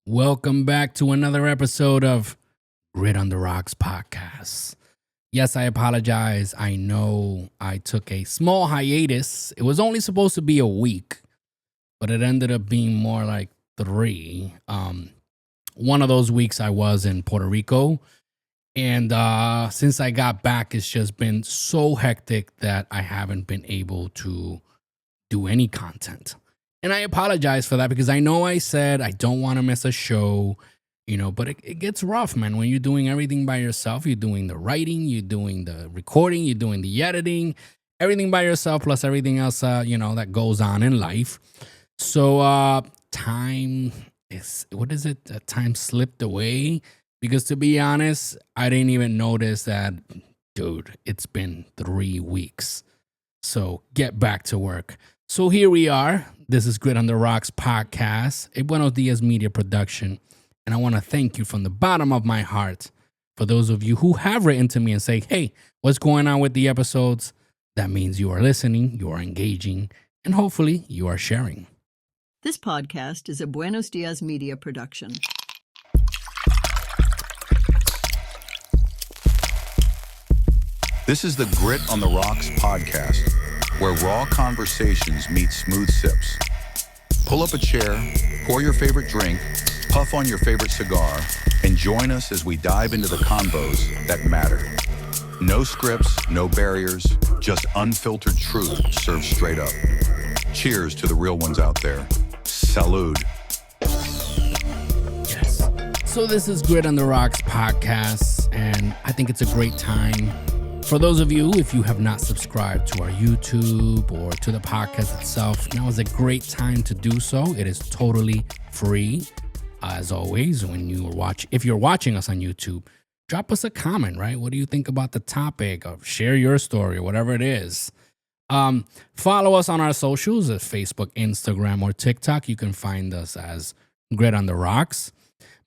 Welcome back to another episode of Grit on the Rocks podcast. Yes, I apologize. I know I took a small hiatus. It was only supposed to be a week, but it ended up being more like three. One of those weeks I was in Puerto Rico. And since I got back, it's just been so hectic that I haven't been able to do any content. And I apologize for that because I know I said I don't want to miss a show, but it gets rough, man. When you're doing everything by yourself, you're doing the writing, you're doing the recording, you're doing the editing, everything by yourself, plus everything else, that goes on in life. So time is, what is it? Time slipped away because to be honest, I didn't even notice that, dude, it's been 3 weeks. So get back to work. So here we are. This is Grit on the Rocks podcast, a Buenos Dias media production. And I want to thank you from the bottom of my heart for those of you who have written to me and say, hey, what's going on with the episodes? That means you are listening, you are engaging, and hopefully you are sharing. This podcast is a Buenos Dias media production. This is the Grit on the Rocks podcast, where raw conversations meet smooth sips. Pull up a chair, pour your favorite drink, puff on your favorite cigar, and join us as we dive into the convos that matter. No scripts, no barriers, just unfiltered truth served straight up. Cheers to the real ones out there. Salud. Yes. So this is Grit on the Rocks podcast, and I think it's a great time. For those of you, if you have not subscribed to our YouTube or to the podcast itself, now is a great time to do so. It is totally free. As always, if you're watching us on YouTube, drop us a comment, right? What do you think about the topic? Or share your story, whatever it is. Follow us on our socials at Facebook, Instagram, or TikTok. You can find us as Grit on the Rocks.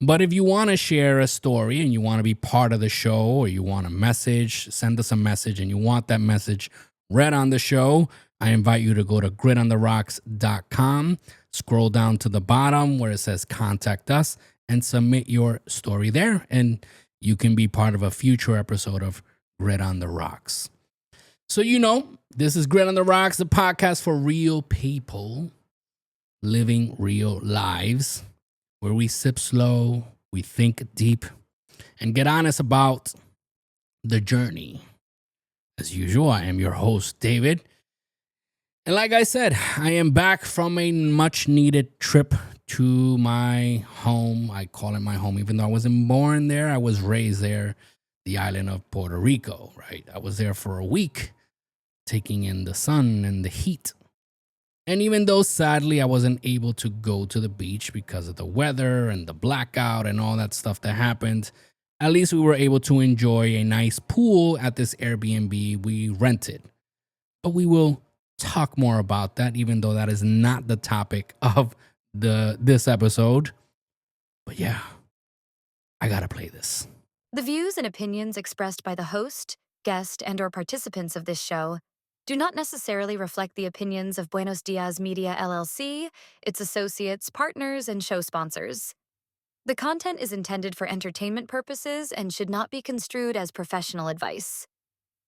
But if you want to share a story and you want to be part of the show, or you want a message, send us a message and you want that message read on the show, I invite you to go to gritontheRocks.com, scroll down to the bottom where it says contact us, and submit your story there. And you can be part of a future episode of Grit on the Rocks. So, this is Grit on the Rocks, the podcast for real people living real lives, where we sip slow, we think deep, and get honest about the journey. As usual, I am your host, David. And like I said, I am back from a much-needed trip to my home. I call it my home, even though I wasn't born there. I was raised there, the island of Puerto Rico, right? I was there for a week, taking in the sun and the heat. And even though, sadly, I wasn't able to go to the beach because of the weather and the blackout and all that stuff that happened, at least we were able to enjoy a nice pool at this Airbnb we rented. But we will talk more about that, even though that is not the topic of this episode. But yeah, I gotta play this. The views and opinions expressed by the host, guest, and/or participants of this show do not necessarily reflect the opinions of Buenos Dias Media LLC, its associates, partners, and show sponsors. The content is intended for entertainment purposes and should not be construed as professional advice.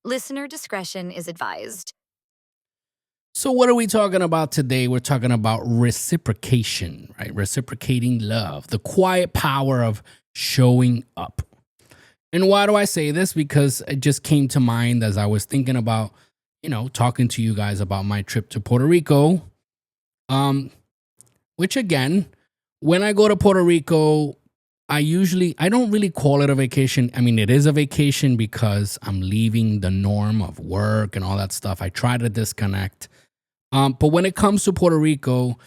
Listener discretion is advised. So what are we talking about today? We're talking about reciprocation, right? Reciprocating love, the quiet power of showing up. And why do I say this? Because it just came to mind as I was thinking about talking to you guys about my trip to Puerto Rico, which again, when I go to Puerto Rico, I don't really call it a vacation. I mean, it is a vacation because I'm leaving the norm of work and all that stuff. I try to disconnect. But when it comes to Puerto Rico,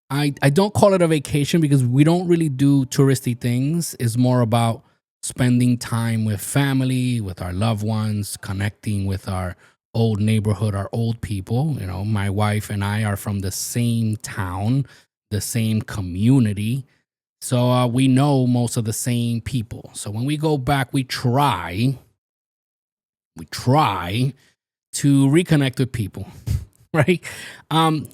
I don't call it a vacation because we don't really do touristy things. It's more about spending time with family, with our loved ones, connecting with our old neighborhood, our old people. My wife and I are from the same town, the same community. So we know most of the same people. So when we go back, we try to reconnect with people, right?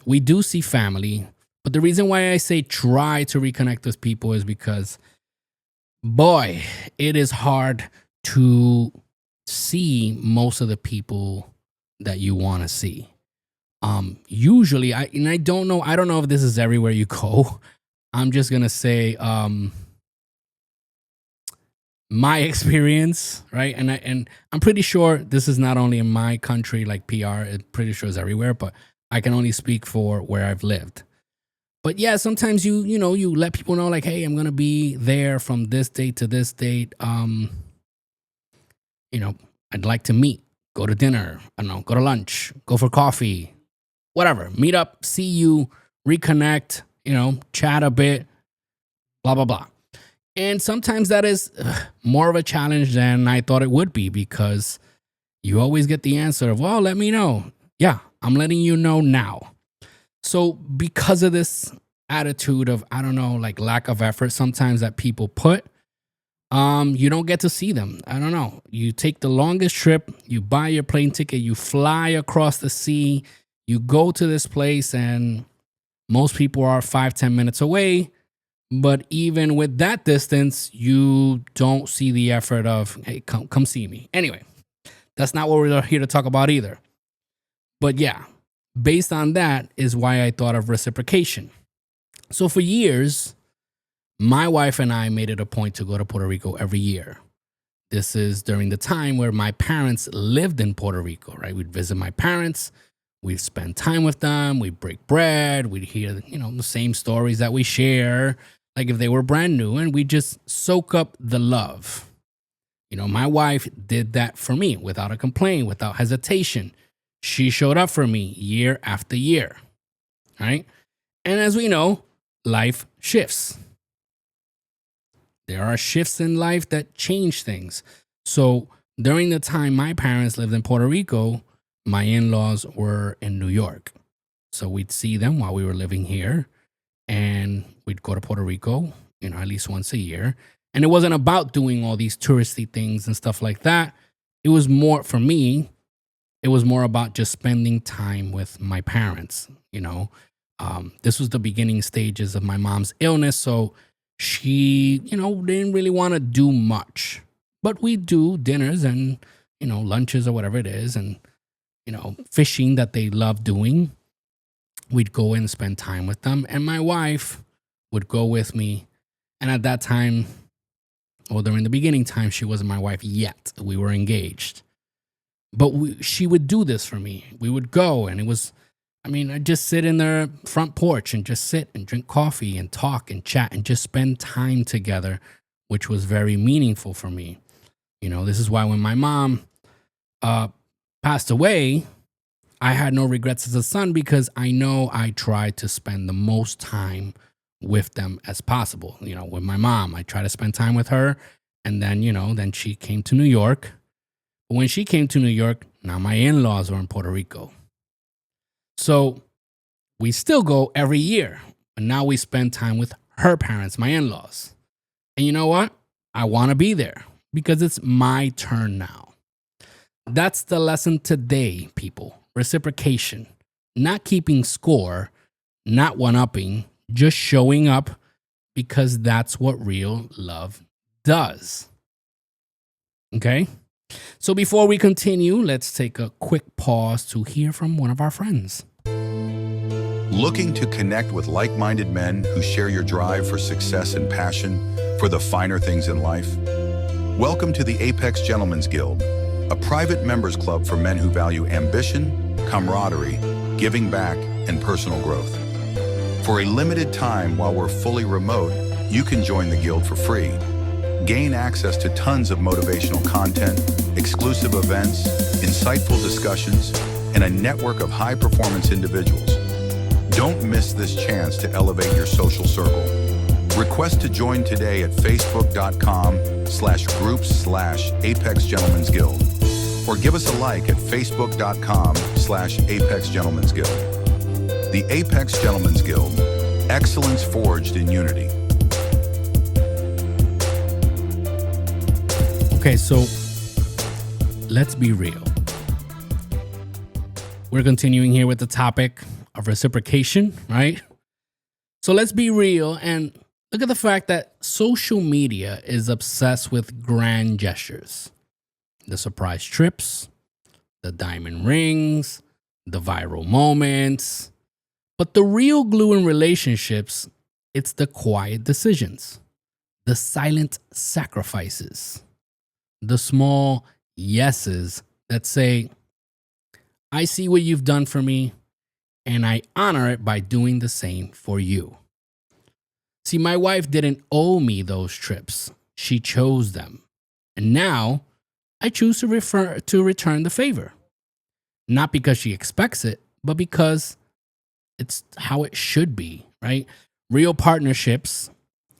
We do see family, But the reason why I say try to reconnect with people is because, boy, it is hard to see most of the people that you want to see. Usually, I don't know if this is everywhere you go. I'm just gonna say my experience, right? And I'm pretty sure this is not only in my country, like PR, I'm pretty sure it's everywhere, but I can only speak for where I've lived. But yeah, sometimes you let people know, like, hey, I'm gonna be there from this date to this date. I'd like to meet, go to dinner, I don't know, go to lunch, go for coffee, whatever. Meet up, see you, reconnect, chat a bit, blah, blah, blah. And sometimes that is more of a challenge than I thought it would be, because you always get the answer of, well, let me know. Yeah, I'm letting you know now. So because of this attitude of, I don't know, like lack of effort sometimes that people put, you don't get to see them. I don't know. You take the longest trip, you buy your plane ticket, you fly across the sea, you go to this place, and most people are 5-10 minutes away. But even with that distance, you don't see the effort of, hey, come see me. Anyway, that's not what we're here to talk about either. But yeah, based on that is why I thought of reciprocation. So for years, my wife and I made it a point to go to Puerto Rico every year. This is during the time where my parents lived in Puerto Rico, right? We'd visit my parents. We'd spend time with them. We'd break bread. We'd hear, the same stories that we share, like if they were brand new, and we just soak up the love. My wife did that for me without a complaint, without hesitation. She showed up for me year after year, right? And as we know, life shifts. There are shifts in life that change things. So during the time my parents lived in Puerto Rico, my in-laws were in New York. So we'd see them while we were living here, and we'd go to Puerto Rico, at least once a year. And it wasn't about doing all these touristy things and stuff like that. It was more, for me, it was more about just spending time with my parents. This was the beginning stages of my mom's illness. So she, didn't really want to do much, but we do dinners and, lunches or whatever it is. And, fishing that they love doing. We'd go in and spend time with them. And my wife would go with me. And at that time, during the beginning time, she wasn't my wife yet. We were engaged. But she would do this for me. We would go, and it was, I'd just sit in the front porch and just sit and drink coffee and talk and chat and just spend time together, which was very meaningful for me. This is why when my mom passed away, I had no regrets as a son, because I know I tried to spend the most time with them as possible. With my mom, I tried to spend time with her, and then, then she came to New York. But when she came to New York, now my in-laws were in Puerto Rico. So we still go every year, but now we spend time with her parents, my in-laws. And you know what? I want to be there because it's my turn now. That's the lesson today, people. Reciprocation. Not keeping score, not one-upping, just showing up, because that's what real love does. Okay? So before we continue, let's take a quick pause to hear from one of our friends. Looking to connect with like-minded men who share your drive for success and passion for the finer things in life? Welcome to the Apex Gentlemen's Guild, a private members club for men who value ambition, camaraderie, giving back, and personal growth. For a limited time while we're fully remote, you can join the guild for free. Gain access to tons of motivational content, exclusive events, insightful discussions, and a network of high-performance individuals. Don't miss this chance to elevate your social circle. Request to join today at facebook.com/groups/Apex Gentlemen's Guild, or give us a like at facebook.com/Apex Gentlemen's Guild. The Apex Gentlemen's Guild, excellence forged in unity. Okay, so let's be real. We're continuing here with the topic of reciprocation, right? So let's be real and look at the fact that social media is obsessed with grand gestures. The surprise trips, the diamond rings, the viral moments. But the real glue in relationships, it's the quiet decisions, the silent sacrifices, the small yeses that say, I see what you've done for me, and I honor it by doing the same for you. See, my wife didn't owe me those trips. She chose them. And now I choose to return the favor. Not because she expects it, but because it's how it should be, right? Real partnerships,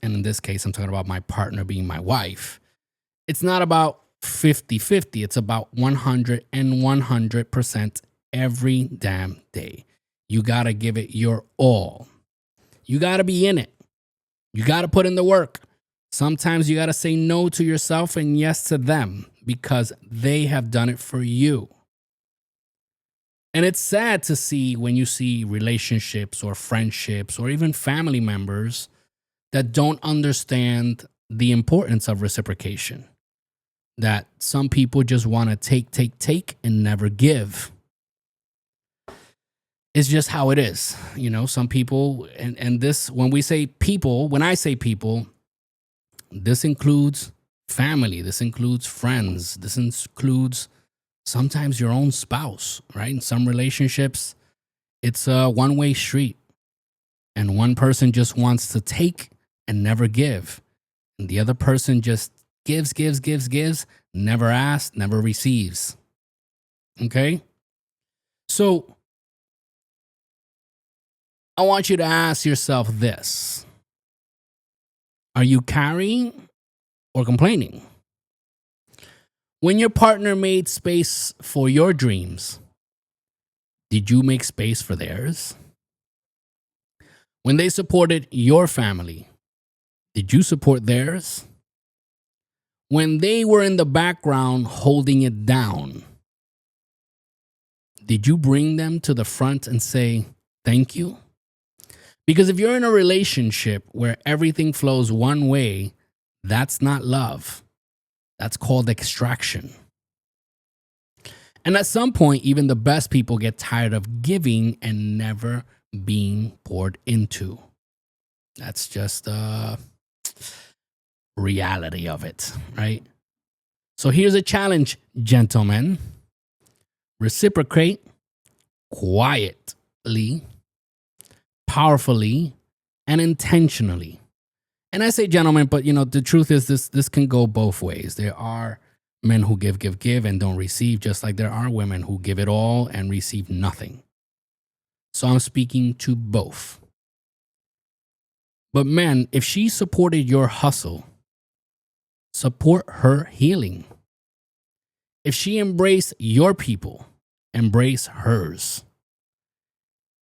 and in this case, I'm talking about my partner being my wife. It's not about 50-50. It's about 100% every damn day. You got to give it your all. You got to be in it. You got to put in the work. Sometimes you got to say no to yourself and yes to them because they have done it for you. And it's sad to see when you see relationships or friendships or even family members that don't understand the importance of reciprocation. That some people just want to take and never give. It's just how it is. You know, some people, and this, when I say people, this includes family, this includes friends, this includes sometimes your own spouse, right? In some relationships, it's a one-way street. And one person just wants to take and never give. And the other person just gives, never asks, never receives. Okay? So I want you to ask yourself this. Are you carrying or complaining? When your partner made space for your dreams, did you make space for theirs? When they supported your family, did you support theirs? When they were in the background holding it down, did you bring them to the front and say, thank you? Because if you're in a relationship where everything flows one way, that's not love. That's called extraction. And at some point, even the best people get tired of giving and never being poured into. That's just the reality of it, right? So here's a challenge, gentlemen. Reciprocate quietly, powerfully, and intentionally. And I say gentlemen, but you know, the truth is this can go both ways. There are men who give and don't receive, just like there are women who give it all and receive nothing. So I'm speaking to both. But men, if she supported your hustle, support her healing. If she embraced your people, embrace hers.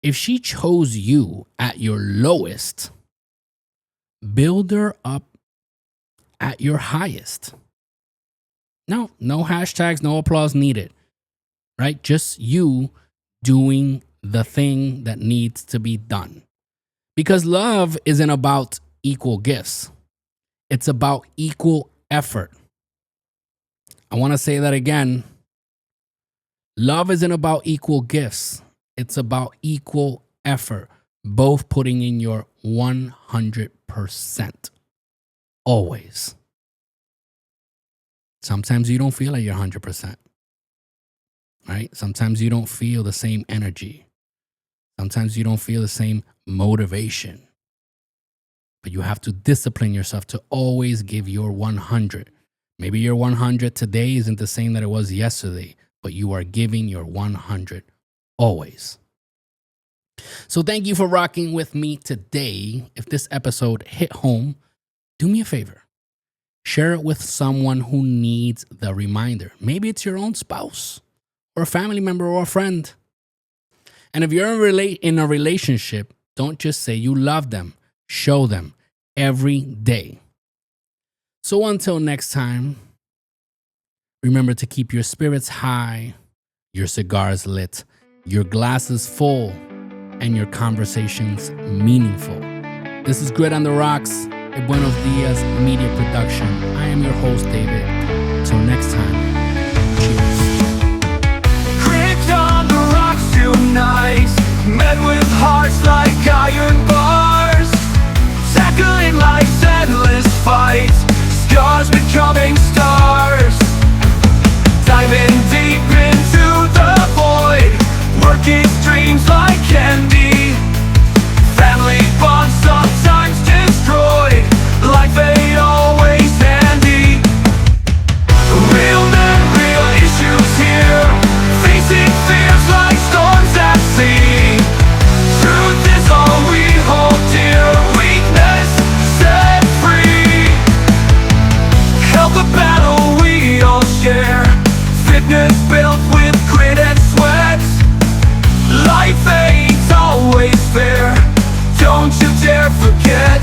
If she chose you at your lowest, build her up at your highest. No hashtags, no applause needed, right? Just you doing the thing that needs to be done. Because love isn't about equal gifts. It's about equal effort. I want to say that again. Love isn't about equal gifts. It's about equal effort. Both putting in your 100%. Always. Sometimes you don't feel like you're 100%. Right? Sometimes you don't feel the same energy. Sometimes you don't feel the same motivation. But you have to discipline yourself to always give your 100. Maybe your 100 today isn't the same that it was yesterday, but you are giving your 100 always. So thank you for rocking with me today. If this episode hit home, do me a favor. Share it with someone who needs the reminder. Maybe it's your own spouse or a family member or a friend. And if you're in a relationship, don't just say you love them. Show them every day. So until next time, remember to keep your spirits high, your cigars lit, your glasses full, and your conversations meaningful. This is Grit on the Rocks, a Buenos Dias media production. I am your host, David. Till next time, cheers. Grit on the rocks tonight, men with hearts like iron bars, tackling life's endless fight, scars becoming stars, diving deep into the void, working dreams like candy, family bonds sometimes destroyed, life ain't always handy. Real men, real issues here, facing fears like storms at sea. Truth is all we hold dear, weakness set free. Help a battle we all share, fitness built with grit and sweat. Life ain't always fair, don't you dare forget.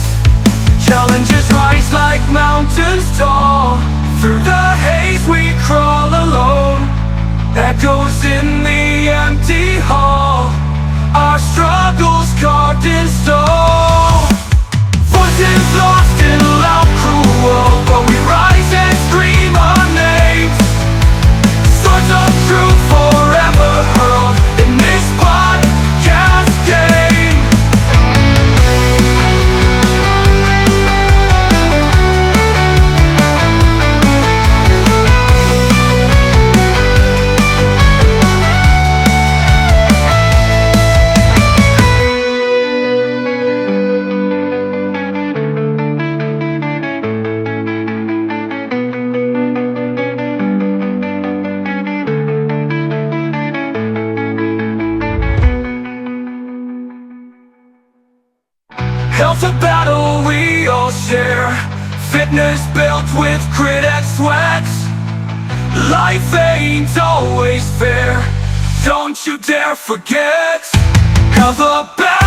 Challenges rise like mountains tall, through the haze we crawl alone. Echoes in the empty hall, our struggles carved in stone. Voices lost in loud cruel, but we rise and scream our names. Swords of truth forever hurled in this podcast game. Health a battle we all share, fitness built with grit and sweat. Life ain't always fair, don't you dare forget. Health a battle